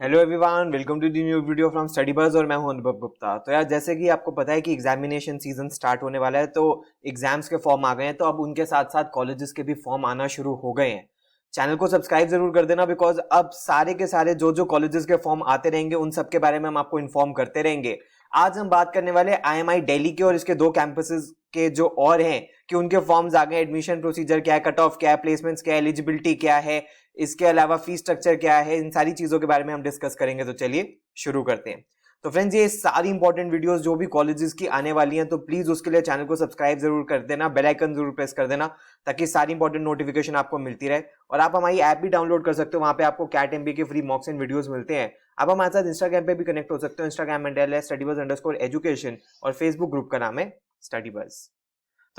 Hello everyone, welcome to the new video from study buzz और मैं हूं अनुभव गुप्ता। तो यार, जैसे कि आपको पता है कि एग्जामिनेशन सीजन स्टार्ट होने वाला है, तो एग्जाम्स के फॉर्म आ गए हैं। तो अब उनके साथ साथ कॉलेजेस के भी फॉर्म आना शुरू हो गए हैं। चैनल को सब्सक्राइब जरूर कर देना, बिकॉज अब सारे के सारे जो कॉलेजेस के फॉर्म आते रहेंगे उन सब के बारे में हम आपको इन्फॉर्म करते रहेंगे। आज हम बात करने वाले IMI दिल्ली के और इसके दो कैंपसेस के जो और हैं कि उनके फॉर्म्स आ गए, एडमिशन प्रोसीजर क्या है, कट ऑफ क्या है, प्लेसमेंट्स क्या है, एलिजिबिलिटी क्या है, इसके अलावा फीस स्ट्रक्चर क्या है, इन सारी चीजों के बारे में हम डिस्कस करेंगे। तो चलिए शुरू करते हैं। तो फ्रेंड्स, ये सारी इंपॉर्टेंट वीडियोस जो भी कॉलेजेस की आने वाली हैं, तो प्लीज उसके लिए चैनल को सब्सक्राइब जरूर कर देना, बेल आइकन जरूर प्रेस कर देना, ताकि सारी इंपॉर्टेंट नोटिफिकेशन आपको मिलती रहे। और आप हमारी ऐप भी डाउनलोड कर सकते हो, वहां पे आपको कैट एमबी के फ्री मॉक्स एंड वीडियोस मिलते हैं। आप हमारे साथ इंस्टाग्राम पे भी कनेक्ट हो सकते हो। इंस्टाग्राम हैंडल है studyBuzz_education और फेसबुक ग्रुप का नाम है स्टडी बज़।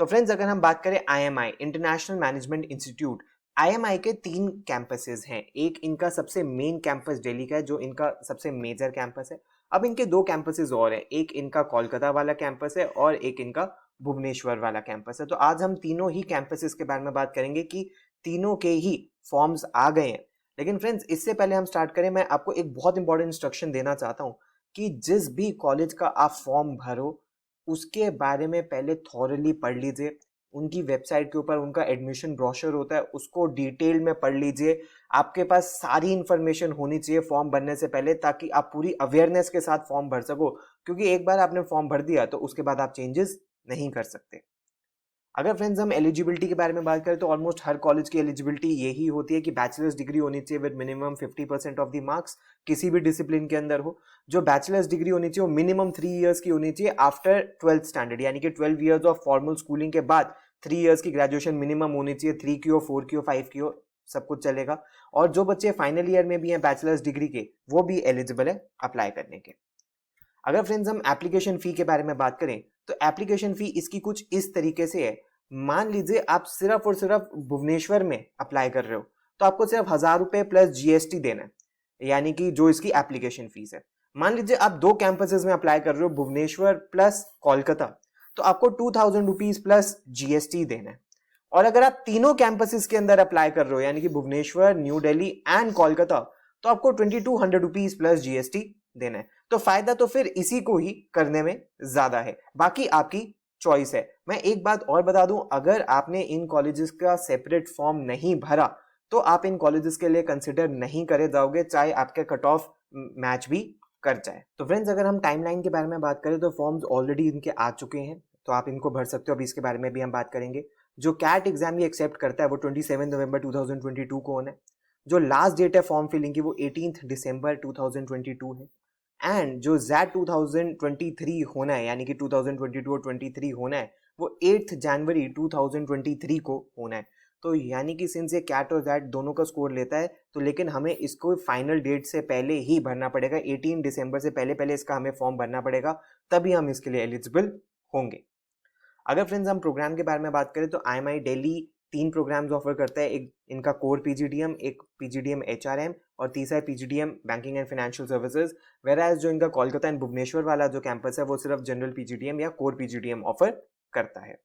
तो फ्रेंड्स, अगर हम बात करें IMI international management institute, IMI के 3 कैंपसेस हैं। एक इनका सबसे मेन कैंपस दिल्ली का है, जो इनका सबसे मेजर कैंपस है। अब इनके 2 कैंपसेस और हैं, एक इनका कोलकाता वाला कैंपस है और एक इनका भुवनेश्वर वाला कैंपस है। तो आज हम तीनों ही कैंपसेस के बारे में बात करेंगे कि तीनों के ही फॉर्म्स आ गए हैं। लेकिन फ्रेंड्स, इससे पहले हम स्टार्ट करें, मैं आपको एक बहुत इंपॉर्टेंट इंस्ट्रक्शन देना चाहता हूं कि जिस भी कॉलेज का आप फॉर्म भरो उसके बारे में पहले थॉरली पढ़ लीजिए। उनकी वेबसाइट के ऊपर उनका एडमिशन ब्रोशर होता है, उसको डिटेल में पढ़ लीजिए। आपके पास सारी इंफॉर्मेशन होनी चाहिए फॉर्म भरने से पहले, ताकि आप पूरी अवेयरनेस के साथ फॉर्म भर सको। क्योंकि एक बार आपने फॉर्म भर दिया तो उसके बाद आप चेंजेस नहीं कर सकते। अगर फ्रेंड्स हम एलिजिबिलिटी के बारे में बात करें, तो ऑलमोस्ट हर कॉलेज की एलिजिबिलिटी यही होती है कि बैचलर्स डिग्री होनी चाहिए with minimum 50% of the marks, किसी भी डिसिप्लिन के अंदर हो। जो बैचलर्स डिग्री होनी चाहिए वो मिनिमम 3 इयर्स की होनी चाहिए आफ्टर 12th स्टैंडर्ड, यानी कि 12 इयर्स ऑफ फॉर्मल स्कूलिंग के बाद 3 इयर्स की ग्रेजुएशन मिनिमम होनी चाहिए। 3 की हो, 4 की हो, 5 की हो, सब कुछ चलेगा। और जो बच्चे फाइनल ईयर में भी हैं बैचलर्स डिग्री के, वो भी एलिजिबल है अप्लाई करने के। अगर फ्रेंड्स हम एप्लीकेशन फी के बारे में बात करें, तो एप्लीकेशन फी इसकी कुछ इस तरीके से है। मान लीजिए आप सिर्फ और सिर्फ भुवनेश्वर में अप्लाई कर रहे हो, तो आपको सिर्फ 1000 रुपए प्लस GST देना है, यानी कि जो इसकी एप्लीकेशन फीस है। मान लीजिए आप 2 कैंपसेस में अप्लाई कर रहे हो, भुवनेश्वर प्लस कोलकाता, तो आपको 2000 रुपीज प्लस GST देना है। और अगर आप तीनों कैंपसेस के अंदर अप्लाई कर रहे हो, यानी कि भुवनेश्वर, न्यू दिल्ली एंड कोलकाता, तो आपको 2200 रुपीज प्लस GST देना है। तो फायदा तो फिर इसी को ही करने में ज्यादा है, बाकी आपकी चॉइस है। मैं एक बात और बता दूं, अगर आपने इन कॉलेजेस का सेपरेट फॉर्म नहीं भरा तो आप इन कॉलेजेस के लिए कंसिडर नहीं करे जाओगे, चाहे आपके कट ऑफ मैच भी कर जाए। तो फ्रेंड्स, अगर हम टाइमलाइन के बारे में बात करें, तो फॉर्म्स ऑलरेडी इनके आ चुके हैं, तो आप इनको भर सकते हो। अभी इसके बारे में भी हम बात करेंगे। जो कैट एग्जाम ये एक्सेप्ट करता है वो 27 नवंबर 2022 को होना है। जो लास्ट डेट है फॉर्म फिलिंग की वो 18 दिसंबर 2022 है। एंड जो Z 2023 होना है, यानी कि 2022 और 23 होना है, वो 8 जनवरी 2023 को होना है। तो यानी कि सिंस ये कैट और Z दोनों का स्कोर लेता है, तो लेकिन हमें इसको फाइनल डेट से पहले ही भरना पड़ेगा। 18 दिसंबर से पहले पहले इसका हमें फॉर्म भरना पड़ेगा, तभी हम इसके लिए एलिजिबल होंगे। अगर फ्रेंड्स हम प्रोग्राम के बारे में बात करें, तो IMI दिल्ली 3 प्रोग्राम्स ऑफर करता है। एक इनका कोर PGDM, एक PGDM HRM और तीसरा है PGDM banking and financial services. वेराज जो इनका कोलकाता एंड भुवनेश्वर वाला जो कैंपस है वो सिर्फ जनरल PGDM या कोर PGDM ऑफर करता है।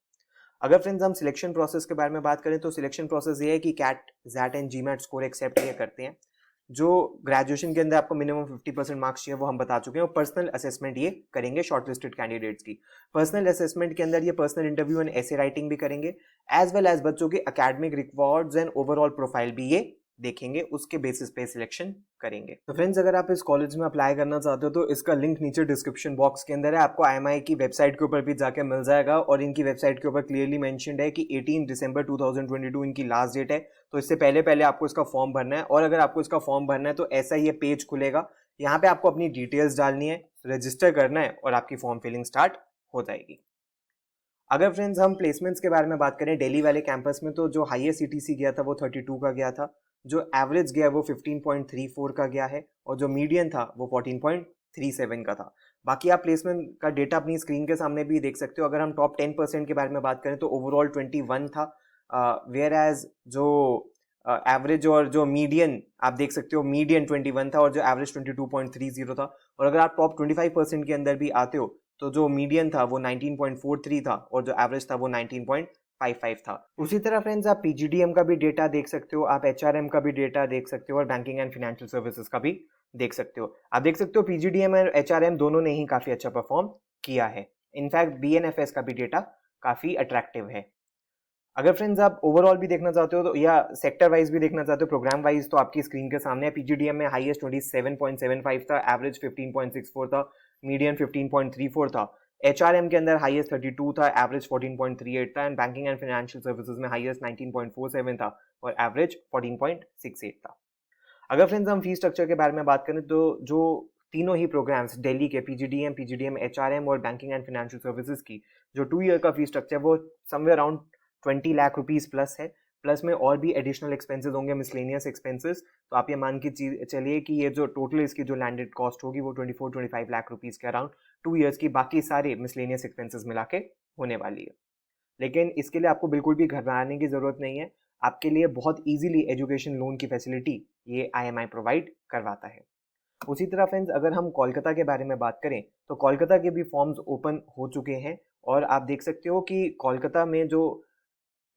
अगर फ्रेंड्स हम सिलेक्शन प्रोसेस के बारे में बात करें, तो सिलेक्शन प्रोसेस ये है कि CAT, XAT and GMAT score accept ये करते हैं। जो ग्रेजुएशन के अंदर आपको मिनिमम 50% मार्क्स चाहिए वो हम बता चुके हैं। और पर्सनल असेसमेंट ये करेंगे शॉर्टलिस्टेड कैंडिडेट्स की। पर्सनल असेसमेंट के अंदर ये पर्सनल इंटरव्यू एंड ऐसे राइटिंग भी करेंगे, एज वेल एज बच्चों के academic records and overall profile भी ये देखेंगे, उसके बेसिस पे सिलेक्शन करेंगे। तो फ्रेंड्स, अगर आप इस कॉलेज में अप्लाई करना चाहते हो तो इसका लिंक नीचे डिस्क्रिप्शन बॉक्स के अंदर है, आपको IMI की वेबसाइट के ऊपर भी जाके मिल जाएगा। और इनकी वेबसाइट के ऊपर क्लियरली मेंशन्ड है कि 18 दिसंबर 2022 इनकी लास्ट डेट है। तो इससे पहले पहले आपको इसका फॉर्म भरना है। और अगर आपको इसका फॉर्म भरना है तो ऐसा ही पेज खुलेगा, यहाँ पे आपको अपनी डिटेल्स डालनी है, रजिस्टर करना है और आपकी फॉर्म फिलिंग स्टार्ट हो जाएगी। अगर फ्रेंड्स हम प्लेसमेंट्स के बारे में बात करें दिल्ली वाले कैंपस में, तो जो हाईएस्ट CTC गया था वो 32 का गया था, जो एवरेज गया वो 15.34 का गया है और जो मीडियन था वो 14.37 का था। बाकी आप प्लेसमेंट का डेटा अपनी स्क्रीन के सामने भी देख सकते हो। अगर हम टॉप 10% के बारे में बात करें तो ओवरऑल 21 था, वेयर एज जो एवरेज और जो मीडियन आप देख सकते हो, मीडियन 21 था और जो एवरेज 22.30 था। और अगर आप टॉप 25% के अंदर भी आते हो तो जो मीडियन था वो 19.43 था और जो एवरेज था वो 55 था। उसी तरह फ्रेंड्स आप पीजीडीएम का भी डेटा देख सकते हो, आप एचआरएम का भी डेटा देख सकते हो और बैंकिंग एंड फाइनेंशियल सर्विसेज का भी देख सकते हो। आप देख सकते हो पीजीडीएम और एचआरएम दोनों ने ही काफी अच्छा परफॉर्म किया है। इनफैक्ट बीएनएफएस का भी डेटा काफी अट्रैक्टिव है। अगर फ्रेंड्स आप ओवरऑल भी देखना चाहते हो तो या सेक्टर वाइज भी देखना चाहते हो, प्रोग्राम वाइज, तो आपकी स्क्रीन के सामने है। पीजीडीएम में हाईएस्ट 27.75 था, एवरेज 15.64 था, मीडियन 15.34 था। एचआरएम के अंदर हाईएस्ट 32 था, एवरेज 14.38 था, and banking and financial services में हाईएस्ट 19.47 था और एवरेज 14.68 था। अगर फ्रेंड्स हम फी स्ट्रक्चर के बारे में बात करें तो जो तीनों ही प्रोग्राम्स दिल्ली के पीजीडीएम, एचआरएम और बैंकिंग एंड फाइनेंशियल सर्विसेज की जो 2 ईयर का फी स्ट्रक्चर वो somewhere around 20 lakh rupees plus है। प्लस में और भी एडिशनल एक्सपेंसेस होंगे, मिसलेनियस एक्सपेंसेस। तो आप ये मान के चलिए कि ये जो टोटल इसकी जो लैंडेड कॉस्ट होगी वो 24-25 लाख रुपीस के अराउंड 2 ईयर्स की बाकी सारे मिसलेनियस एक्सपेंसेस मिला के होने वाली है। लेकिन इसके लिए आपको बिल्कुल भी घबराने की जरूरत नहीं है। आपके लिए बहुत इजीली एजुकेशन लोन की फैसिलिटी ये आईएमआई प्रोवाइड करवाता है। उसी तरह फ्रेंड्स अगर हम कोलकाता के बारे में बात करें तो कोलकाता के भी फॉर्म्स ओपन हो चुके हैं और आप देख सकते हो कि कोलकाता में जो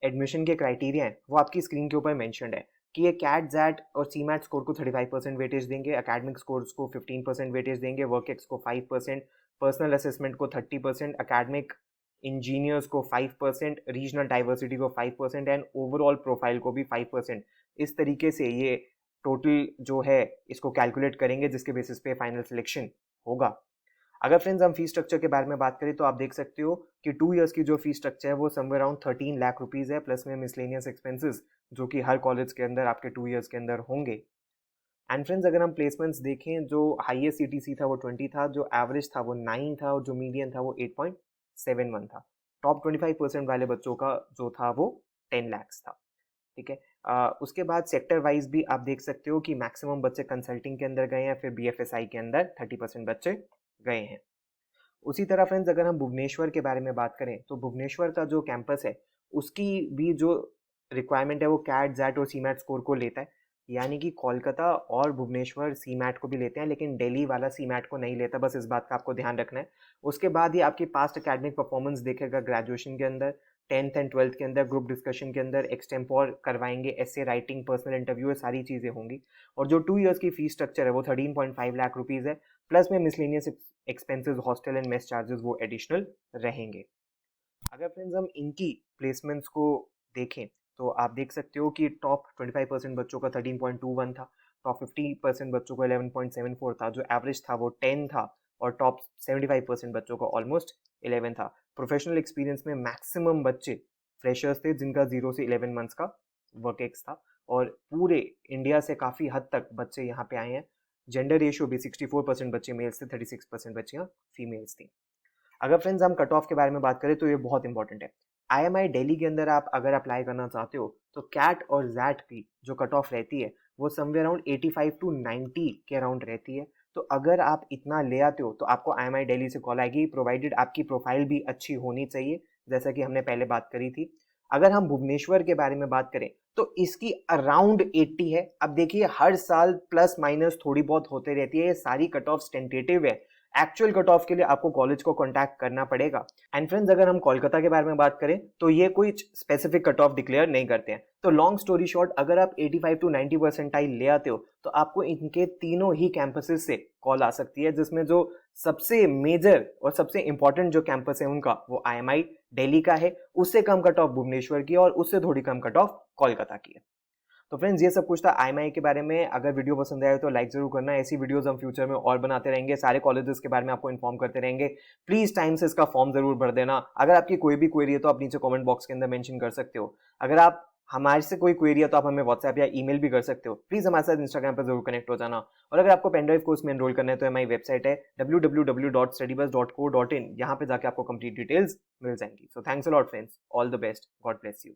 एडमिशन के क्राइटेरिया हैं वो आपकी स्क्रीन के ऊपर मेंशन्ड है कि ये कैट जैट और सीमैट स्कोर को 35% वेटेज देंगे, एकेडमिक स्कोर्स को 15% वेटेज देंगे, वर्क एक्स को 5%, पर्सनल असेसमेंट को 30%, एकेडमिक इंजीनियर्स को 5%, रीजनल डाइवर्सिटी को 5% एंड ओवरऑल प्रोफाइल को भी 5%। इस तरीके से ये टोटल जो है इसको कैलकुलेट करेंगे जिसके बेसिस पे फाइनल सिलेक्शन होगा। अगर फ्रेंड्स हम फी स्ट्रक्चर के बारे में बात करें तो आप देख सकते हो कि 2 ईयर्स की जो फी स्ट्रक्चर है वो समवेयर अराउंड 13 लाख रुपीस है, प्लस में मिसलेनियस एक्सपेंसेस जो कि हर कॉलेज के अंदर आपके 2 ईयर्स के अंदर होंगे। एंड फ्रेंड्स अगर हम प्लेसमेंट्स देखें, जो हाईएस्ट सीटीसी था वो 20 था, जो एवरेज था वो 9 था और जो मीडियन था वो 8.71 था। टॉप 25% वाले बच्चों का जो था वो 10 लाख था। ठीक है। उसके बाद सेक्टर वाइज भी आप देख सकते हो कि मैक्सिमम बच्चे कंसल्टिंग के अंदर गए हैं, फिर बीएफएसआई के अंदर 30% बच्चे गए हैं। उसी तरह फ्रेंड्स अगर हम भुवनेश्वर के बारे में बात करें तो भुवनेश्वर का जो कैंपस है उसकी भी जो रिक्वायरमेंट है वो कैट जैट और सीमैट स्कोर को लेता है। यानी कि कोलकाता और भुवनेश्वर सीमैट को भी लेते हैं लेकिन दिल्ली वाला सीमैट को नहीं लेता, बस इस बात का आपको ध्यान रखना है। उसके बाद ही आपकी पास्ट एकेडमिक परफॉर्मेंस देखेगा ग्रेजुएशन के अंदर, 10th एंड 12th के अंदर, ग्रुप डिस्कशन के अंदर, एक्सटेम्पोर करवाएंगे, एसे राइटिंग, पर्सनल इंटरव्यू, सारी चीज़ें होंगी। और जो 2 ईयर्स की फीस स्ट्रक्चर है वो 13.5 लाख रुपीज़ है, प्लस में miscellaneous expenses, hostel and mess charges वो एडिशनल रहेंगे। अगर फ्रेंड्स हम इनकी प्लेसमेंट्स को देखें तो आप देख सकते हो कि टॉप 25% बच्चों का 13.21 था, टॉप 50% बच्चों का 11.74 था, जो एवरेज था वो 10 था और टॉप 75% बच्चों का ऑलमोस्ट 11 था। प्रोफेशनल एक्सपीरियंस में मैक्सिमम बच्चे फ्रेशर्स थे जिनका 0 से 11 मंथ्स का वर्क एक्स था और पूरे इंडिया से काफ़ी हद तक बच्चे यहाँ पे आए हैं। जेंडर रेशियो भी 64% बच्चे मेल्स थे, 36% बच्चियाँ फीमेल्स थी। अगर फ्रेंड्स हम कट ऑफ के बारे में बात करें तो ये बहुत इंपॉर्टेंट है। आईएमआई दिल्ली के अंदर आप अगर अप्लाई करना चाहते हो तो कैट और जैट की जो कट ऑफ रहती है वो समवेयर अराउंड 85 to 90 के अराउंड रहती है। तो अगर आप इतना ले आते हो तो आपको आईएमआई दिल्ली से कॉल आएगी, प्रोवाइडेड आपकी प्रोफाइल भी अच्छी होनी चाहिए जैसा कि हमने पहले बात करी थी। अगर हम भुवनेश्वर के बारे में बात करें तो इसकी अराउंड 80 है। अब देखिए हर साल प्लस माइनस थोड़ी बहुत होते रहती है, ये सारी कट ऑफ टेंटेटिव है। एक्चुअल कट ऑफ के लिए आपको कॉलेज को कांटेक्ट करना पड़ेगा। एंड फ्रेंड्स अगर हम कोलकाता के बारे में बात करें तो ये कोई स्पेसिफिक कट ऑफ डिक्लेयर नहीं करते हैं। तो लॉन्ग स्टोरी शॉर्ट, अगर आप 85 to 90 परसेंटाइल ले आते हो तो आपको इनके तीनों ही कैंपसेस से कॉल आ सकती है, जिसमें जो सबसे मेजर और सबसे इंपॉर्टेंट जो कैंपस है उनका वो आईएमआई दिल्ली का है, उससे कम कट ऑफ भुवनेश्वर की और उससे थोड़ी कम कट ऑफ कोलकाता की है। तो फ्रेंड्स ये सब कुछ था आईएमआई के बारे में। अगर वीडियो पसंद आए तो लाइक जरूर करना, ऐसी वीडियोस हम फ्यूचर में और बनाते रहेंगे, सारे कॉलेजेस के बारे में आपको इन्फॉर्म करते रहेंगे। प्लीज टाइम से इसका फॉर्म जरूर भर देना। अगर आपकी कोई भी क्वेरी है तो आप नीचे कमेंट बॉक्स के अंदर मेंशन कर सकते हो। अगर आप हमारे से कोई क्वेरी है तो आप हमें व्हाट्सएप या ईमेल भी कर सकते हो। प्लीज हमारे साथ इंस्टाग्राम पर जरूर कनेक्ट हो जाना। और अगर आपको पेनड्राइव कोर्स में एनरोल करना है तो हमारी वेबसाइट है www.studybuzz.co.in, यहाँ पे जाके आपको कंप्लीट डिटेल्स मिल जाएंगी। So thanks a lot friends, all the best, God bless you.